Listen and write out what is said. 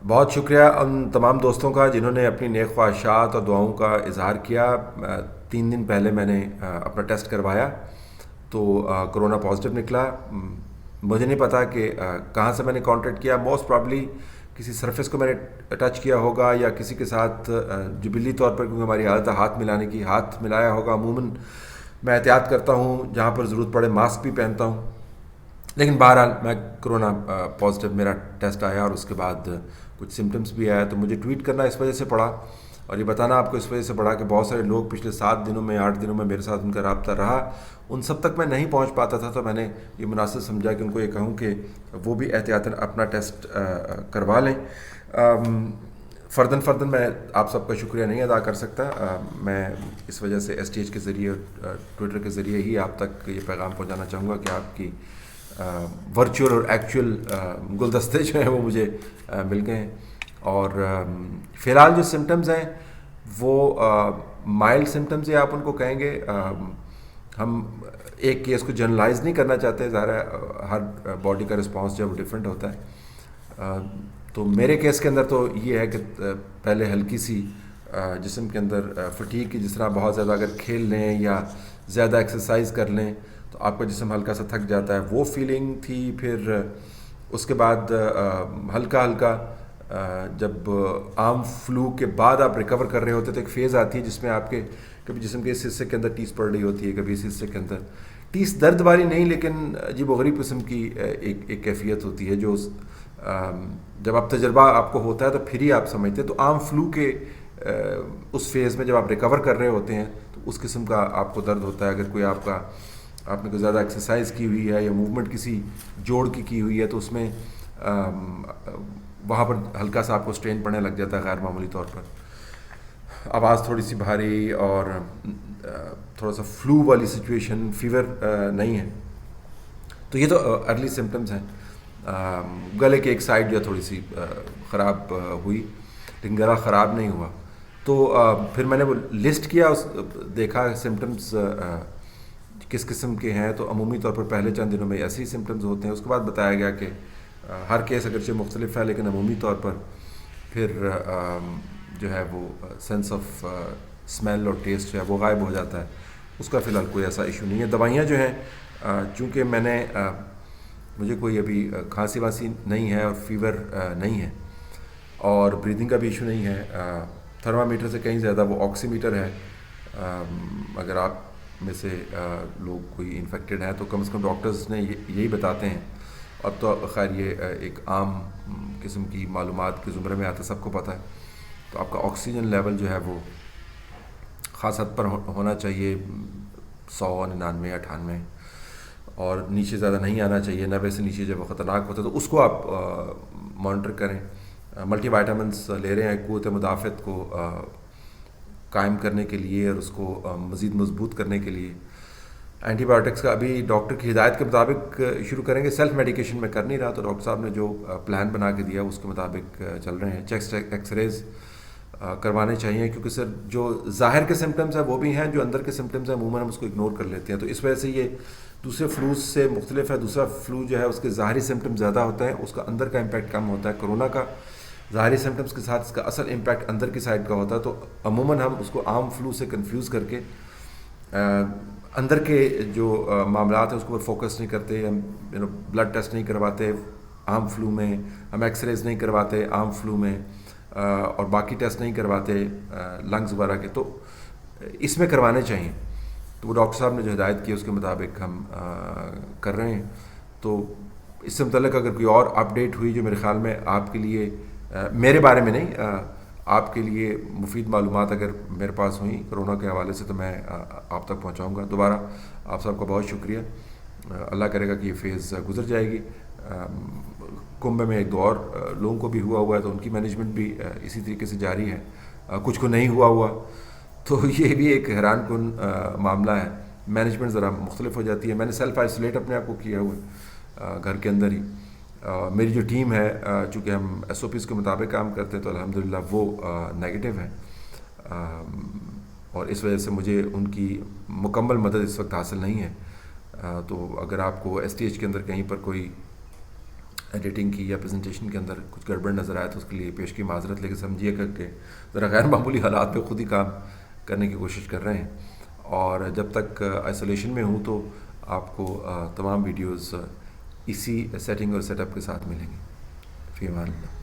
بہت شکریہ ان تمام دوستوں کا جنہوں نے اپنی نیک خواہشات اور دعاؤں کا اظہار کیا۔ 3 دن پہلے میں نے اپنا ٹیسٹ کروایا تو کرونا پازیٹیو نکلا۔ مجھے نہیں پتا کہ کہاں سے میں نے کانٹیکٹ کیا، موسٹ پرابلی کسی سرفیس کو میں نے ٹچ کیا ہوگا یا کسی کے ساتھ جبلی طور پر، کیونکہ ہماری عادت ہے ہاتھ ملانے کی، ہاتھ ملایا ہوگا۔ عموماً میں احتیاط کرتا ہوں، جہاں پر ضرورت پڑے ماسک بھی پہنتا ہوں، لیکن بہرحال میں کرونا پازیٹیو میرا ٹیسٹ آیا اور اس کے بعد کچھ سمٹمس بھی آیا۔ تو مجھے ٹویٹ کرنا اس وجہ سے پڑا اور یہ بتانا آپ کو اس وجہ سے پڑا کہ بہت سارے لوگ پچھلے 7 دنوں میں 8 دنوں میں میرے ساتھ ان کا رابطہ رہا، ان سب تک میں نہیں پہنچ پاتا تھا، تو میں نے یہ مناسب سمجھا کہ ان کو یہ کہوں کہ وہ بھی احتیاطاً اپنا ٹیسٹ کروا لیں۔ فرداً میں آپ سب کا شکریہ نہیں ادا کر سکتا۔ میں اس وجہ سے ایس ٹی ایچ کے ذریعے، ٹویٹر کے ذریعے ہی آپ تک یہ پیغام پہنچانا چاہوں گا کہ آپ کی ورچوئل اور ایکچوئل گلدستے جو ہیں وہ مجھے مل گئے ہیں، اور فی الحال جو سمٹمز ہیں وہ مائلڈ سمٹمز ہیں، آپ ان کو کہیں گے۔ ہم ایک کیس کو جنرلائز نہیں کرنا چاہتے، ظاہر ہے ہر باڈی کا رسپانس جو ہے وہ ڈفرینٹ ہوتا ہے۔ تو میرے کیس کے اندر تو یہ ہے کہ پہلے ہلکی سی جسم کے اندر فٹیگ کی، جس طرح بہت زیادہ اگر کھیل لیں یا زیادہ ایکسرسائز کر لیں تو آپ کا جسم ہلکا سا تھک جاتا ہے، وہ فیلنگ تھی۔ پھر اس کے بعد ہلکا جب عام فلو کے بعد آپ ریکور کر رہے ہوتے تو ایک فیز آتی ہے جس میں آپ کے کبھی جسم کے اس حصے کے اندر ٹیس پڑ رہی ہوتی ہے، کبھی اس حصے کے اندر ٹیس درد والی نہیں، لیکن عجیب و غریب قسم کی ایک کیفیت ہوتی ہے جو جب آپ تجربہ آپ کو ہوتا ہے تو پھر ہی آپ سمجھتے ہیں۔ تو عام فلو کے اس فیز میں جب آپ ریکور کر رہے ہوتے ہیں تو اس قسم کا آپ کو درد ہوتا ہے۔ اگر کوئی آپ نے کوئی زیادہ ایکسرسائز کی ہوئی ہے یا موومنٹ کسی جوڑ کی ہوئی ہے تو اس میں وہاں پر ہلکا سا آپ کو اسٹرین پڑنے لگ جاتا ہے غیر معمولی طور پر، آواز تھوڑی سی بھاری اور تھوڑا سا فلو والی سچویشن، فیور نہیں ہے۔ تو یہ تو ارلی سمٹمز ہیں۔ گلے کے ایک سائڈ جو تھوڑی سی خراب ہوئی، لیکن گلا خراب نہیں ہوا۔ تو پھر میں نے وہ لسٹ کیا، دیکھا سمٹمز کس قسم کے ہیں، تو عمومی طور پر پہلے چند دنوں میں ایسے ہی سمٹمز ہوتے ہیں۔ اس کے بعد بتایا گیا کہ ہر کیس اگرچہ مختلف ہے، لیکن عمومی طور پر پھر جو ہے وہ سینس آف اسمیل اور ٹیسٹ جو ہے وہ غائب ہو جاتا ہے۔ اس کا فی الحال کوئی ایسا ایشو نہیں ہے۔ دوائیاں جو ہیں، چونکہ مجھے کوئی ابھی کھانسی وانسی نہیں ہے اور فیور نہیں ہے اور بریدنگ کا بھی ایشو نہیں ہے، تھرمامیٹر سے کہیں زیادہ وہ آکسی میٹر ہے۔ اگر آپ میں سے لوگ کوئی انفیکٹڈ ہیں تو کم از کم ڈاکٹرز نے یہی بتاتے ہیں، اب تو خیر یہ ایک عام قسم کی معلومات کے زمرے میں آتا، سب کو پتہ ہے۔ تو آپ کا آکسیجن لیول جو ہے وہ خاص حد پر ہونا چاہیے، 100 99 98، اور نیچے زیادہ نہیں آنا چاہیے، 90 سے نیچے جب وہ خطرناک ہوتا ہے تو اس کو آپ مانیٹر کریں۔ ملٹی وائٹامنس لے رہے ہیں قوت مدافعت کو قائم کرنے کے لیے اور اس کو مزید مضبوط کرنے کے لیے۔ اینٹی بایوٹکس کا ابھی ڈاکٹر کی ہدایت کے مطابق شروع کریں گے، سیلف میڈیکیشن میں کر نہیں رہا، تو ڈاکٹر صاحب نے جو پلان بنا کے دیا اس کے مطابق چل رہے ہیں۔ چیسٹ ایکس ریز کروانے چاہیے، کیونکہ سر جو ظاہر کے سمٹمز ہیں وہ بھی ہیں، جو اندر کے سمٹمز ہیں عموماً ہم اس کو اگنور کر لیتے ہیں، تو اس وجہ سے یہ دوسرے فلوز سے مختلف ہے۔ دوسرا فلو جو ہے اس کے ظاہری سمٹمز زیادہ ہوتے ہیں، اس کا اندر کا امپیکٹ کم ہوتا ہے۔ کرونا کا ظاہری سمٹمز کے ساتھ اس کا اصل امپیکٹ اندر کی سائڈ کا ہوتا ہے، تو عموماً ہم اس کو عام فلو سے کنفیوز کر کے اندر کے جو معاملات ہیں اس کے اوپر فوکس نہیں کرتے۔ ہم بلڈ ٹیسٹ نہیں کرواتے عام فلو میں، ہم ایکس ریز نہیں کرواتے عام فلو میں، اور باقی ٹیسٹ نہیں کرواتے لنگز وغیرہ کے، تو اس میں کروانے چاہیے۔ تو وہ ڈاکٹر صاحب نے جو ہدایت کی اس کے مطابق ہم کر رہے ہیں۔ تو اس سے متعلق اگر کوئی اور اپڈیٹ ہوئی جو میرے خیال میں آپ کے لیے، میرے بارے میں نہیں، آپ کے لیے مفید معلومات اگر میرے پاس ہوئیں کرونا کے حوالے سے، تو میں آپ تک پہنچاؤں گا۔ دوبارہ آپ سب کا بہت شکریہ۔ اللہ کرے گا کہ یہ فیز گزر جائے گی۔ کنبھ میں 1 2 اور لوگوں کو بھی ہوا ہے، تو ان کی مینجمنٹ بھی اسی طریقے سے جاری ہے، کچھ کو نہیں ہوا، تو یہ بھی ایک حیران کن معاملہ ہے۔ مینجمنٹ ذرا مختلف ہو جاتی ہے۔ میں نے سیلف آئسولیٹ اپنے آپ کو کیا ہوا ہے گھر کے اندر ہی۔ میری جو ٹیم ہے، چونکہ ہم ایس او پیز کے مطابق کام کرتے ہیں، تو الحمدللہ وہ نیگیٹو ہے، اور اس وجہ سے مجھے ان کی مکمل مدد اس وقت حاصل نہیں ہے۔ تو اگر آپ کو ایس ٹی ایچ کے اندر کہیں پر کوئی ایڈیٹنگ کی یا پریزنٹیشن کے اندر کچھ گڑبڑ نظر آئے تو اس کے لیے پیش کی معذرت، لیکن سمجھیے گا کہ ذرا غیر معمولی حالات پہ خود ہی کام کرنے کی کوشش کر رہے ہیں، اور جب تک آئسولیشن میں ہوں تو آپ کو تمام ویڈیوز اسی سیٹنگ اور سیٹ اپ کے ساتھ ملیں گی. فی امان اللہ.